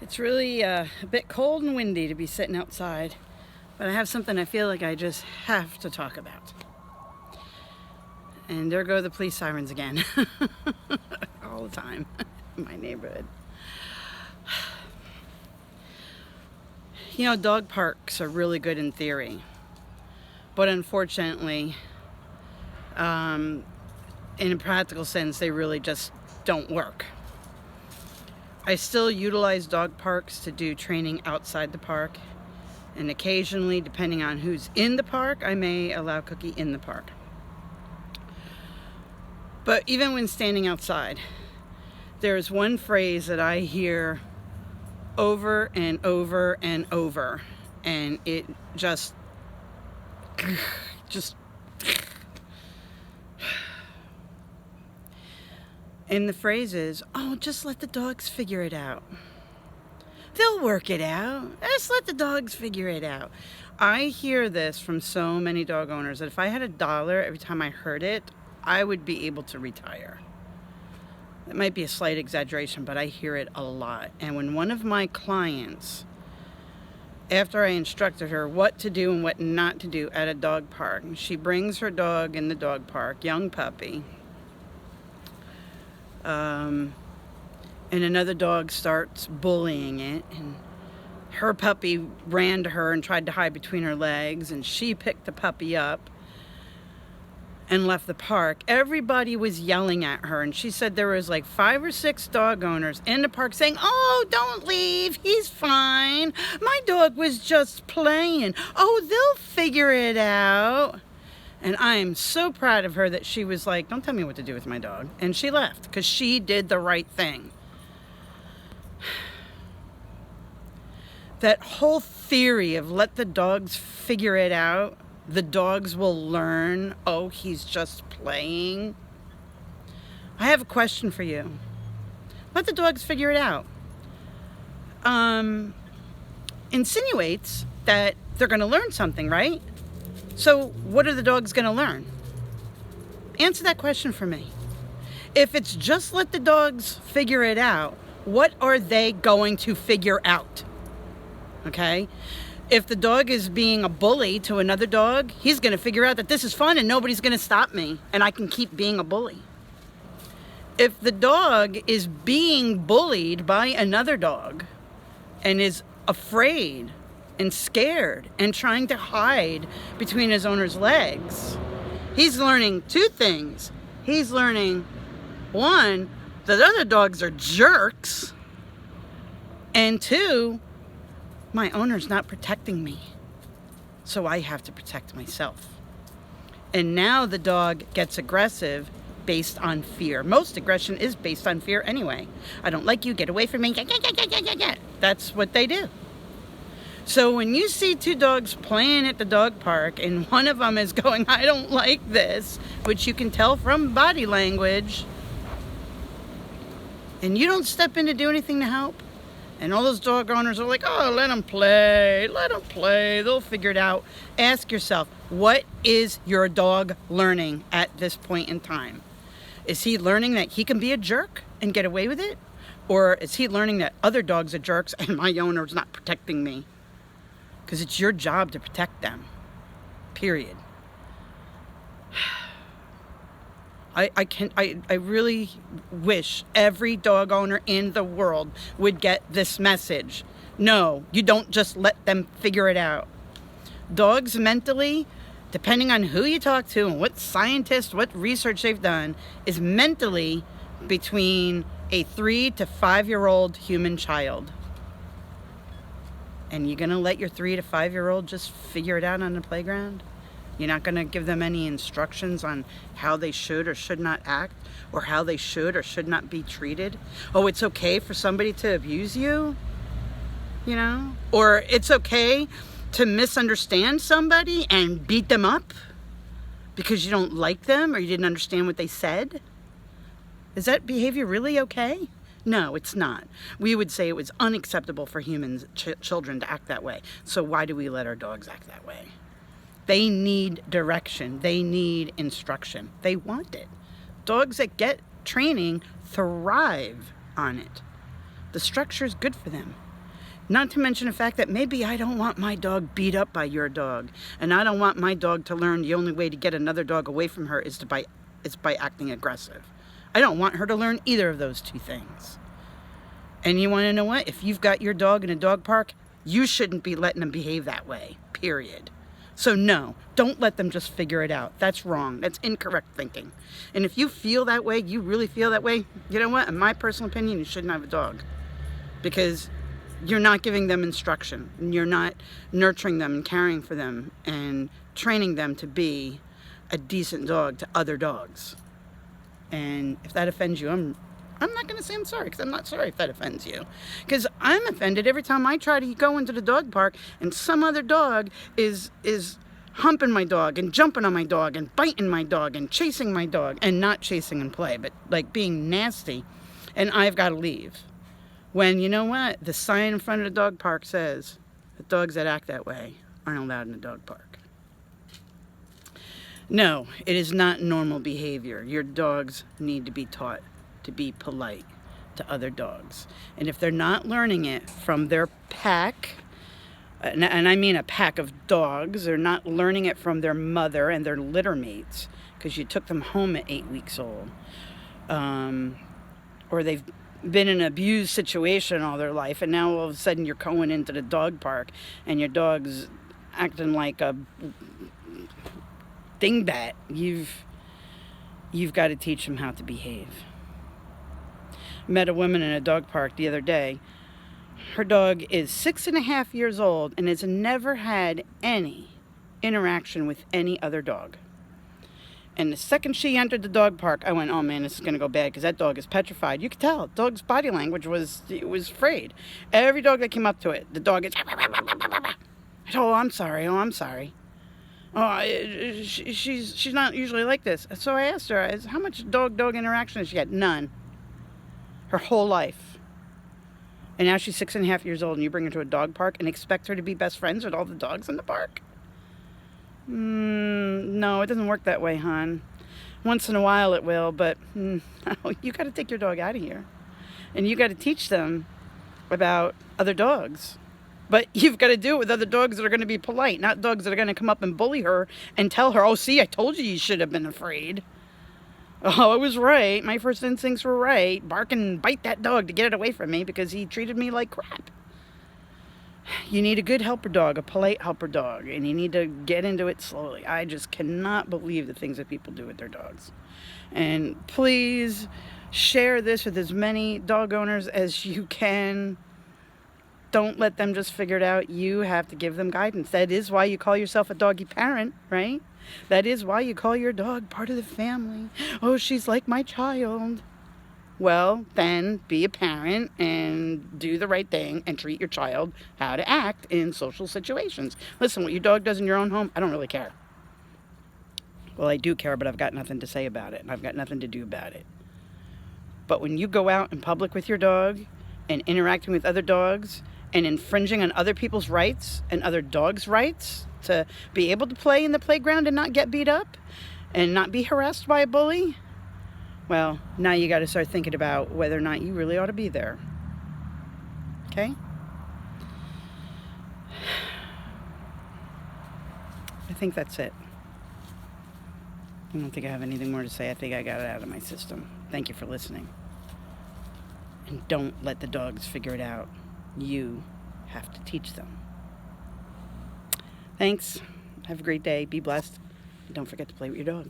It's really a bit cold and windy to be sitting outside, but I have something I feel like I just have to talk about. And there go the police sirens again. All the time in my neighborhood. You know, dog parks are really good in theory, but unfortunately, in a practical sense, they really just don't work. I still utilize dog parks to do training outside the park, and occasionally, depending on who's in the park, I may allow Cookie in the park. But even when standing outside, there's one phrase that I hear over and over and over, and it just and the phrase is, oh, just let the dogs figure it out. They'll work it out. Just let the dogs figure it out. I hear this from so many dog owners that if I had $1 every time I heard it, I would be able to retire. It might be a slight exaggeration, but I hear it a lot. And when one of my clients, after I instructed her what to do and what not to do at a dog park, she brings her dog in the dog park, young puppy, and another dog starts bullying it, and her puppy ran to her and tried to hide between her legs, and she picked the puppy up and left the park. Everybody was yelling at her, and she said there was like 5 or 6 dog owners in the park saying, oh, don't leave, he's fine, my dog was just playing, oh, they'll figure it out. And I am so proud of her that she was like, don't tell me what to do with my dog. And she left because she did the right thing. That whole theory of let the dogs figure it out, the dogs will learn, oh, he's just playing. I have a question for you. Let the dogs figure it out. Insinuates that they're going to learn something, right? So what are the dogs going to learn? Answer that question for me. If it's just let the dogs figure it out, what are they going to figure out? Okay? If the dog is being a bully to another dog, he's going to figure out that this is fun and nobody's going to stop me and I can keep being a bully. If the dog is being bullied by another dog and is afraid and scared and trying to hide between his owner's legs, he's learning 2 things. He's learning, 1, that other dogs are jerks, and 2, my owner's not protecting me, so I have to protect myself. And now the dog gets aggressive based on fear. Most aggression is based on fear anyway. I don't like you, get away from me. That's what they do. So when you see 2 dogs playing at the dog park and one of them is going, I don't like this, which you can tell from body language, and you don't step in to do anything to help, and all those dog owners are like, oh, let them play, they'll figure it out. Ask yourself, what is your dog learning at this point in time? Is he learning that he can be a jerk and get away with it? Or is he learning that other dogs are jerks and my owner's not protecting me? Because it's your job to protect them, period. I really wish every dog owner in the world would get this message. No, you don't just let them figure it out. Dogs mentally, depending on who you talk to and what scientists, what research they've done, is mentally between a 3 to 5-year-old human child. And you're going to let your 3 to 5-year-old just figure it out on the playground? You're not going to give them any instructions on how they should or should not act, or how they should or should not be treated? Oh, it's okay for somebody to abuse you? You know? Or it's okay to misunderstand somebody and beat them up because you don't like them or you didn't understand what they said? Is that behavior really okay? No, it's not. We would say it was unacceptable for humans, children, to act that way. So why do we let our dogs act that way? They need direction. They need instruction. They want it. Dogs that get training thrive on it. The structure is good for them. Not to mention the fact that maybe I don't want my dog beat up by your dog, and I don't want my dog to learn the only way to get another dog away from her is by acting aggressive. I don't want her to learn either of those two things. And you want to know what? If you've got your dog in a dog park, you shouldn't be letting them behave that way, period. So no, don't let them just figure it out. That's wrong. That's incorrect thinking. And if you feel that way, you really feel that way, you know what? In my personal opinion, you shouldn't have a dog. Because you're not giving them instruction, and you're not nurturing them and caring for them and training them to be a decent dog to other dogs. And if that offends you, I'm not going to say I'm sorry, because I'm not sorry if that offends you. Because I'm offended every time I try to go into the dog park and some other dog is humping my dog and jumping on my dog and biting my dog and chasing my dog, and not chasing and play, but like being nasty, and I've got to leave. When, you know what, the sign in front of the dog park says that dogs that act that way aren't allowed in the dog park. No, it is not normal behavior. Your dogs need to be taught to be polite to other dogs. And if they're not learning it from their pack, and I mean a pack of dogs, they're not learning it from their mother and their litter mates, because you took them home at 8 weeks old, or they've been in an abused situation all their life, and now all of a sudden you're going into the dog park and your dog's acting like a dingbat. You've got to teach them how to behave. Met a woman in a dog park the other day. Her dog is 6.5 years old and has never had any interaction with any other dog. And the second she entered the dog park, I went, oh man, this is going to go bad, because that dog is petrified. You could tell. The dog's body language was afraid. Every dog that came up to it, the dog is, oh, I'm sorry. Oh, I'm sorry. Oh, she's not usually like this. So I asked her, how much dog-dog interaction has she had? None. Her whole life. And now she's 6.5 years old, and you bring her to a dog park and expect her to be best friends with all the dogs in the park? No, it doesn't work that way, hon. Once in a while it will, but no, you got to take your dog out of here. And you got to teach them about other dogs. But you've got to do it with other dogs that are going to be polite, not dogs that are going to come up and bully her and tell her, oh, see, I told you should have been afraid. Oh, I was right. My first instincts were right. Bark and bite that dog to get it away from me because he treated me like crap. You need a good helper dog, a polite helper dog, and you need to get into it slowly. I just cannot believe the things that people do with their dogs. And please share this with as many dog owners as you can. Don't let them just figure it out. You have to give them guidance. That is why you call yourself a doggy parent, right? That is why you call your dog part of the family. Oh, she's like my child. Well, then be a parent and do the right thing and treat your child how to act in social situations. Listen, what your dog does in your own home, I don't really care. Well, I do care, but I've got nothing to say about it, and I've got nothing to do about it. But when you go out in public with your dog and interacting with other dogs and infringing on other people's rights and other dogs' rights to be able to play in the playground and not get beat up and not be harassed by a bully, well, now you got to start thinking about whether or not you really ought to be there. Okay? I think that's it. I don't think I have anything more to say. I think I got it out of my system. Thank you for listening. And don't let the dogs figure it out. You have to teach them. Thanks. Have a great day. Be blessed. And don't forget to play with your dog.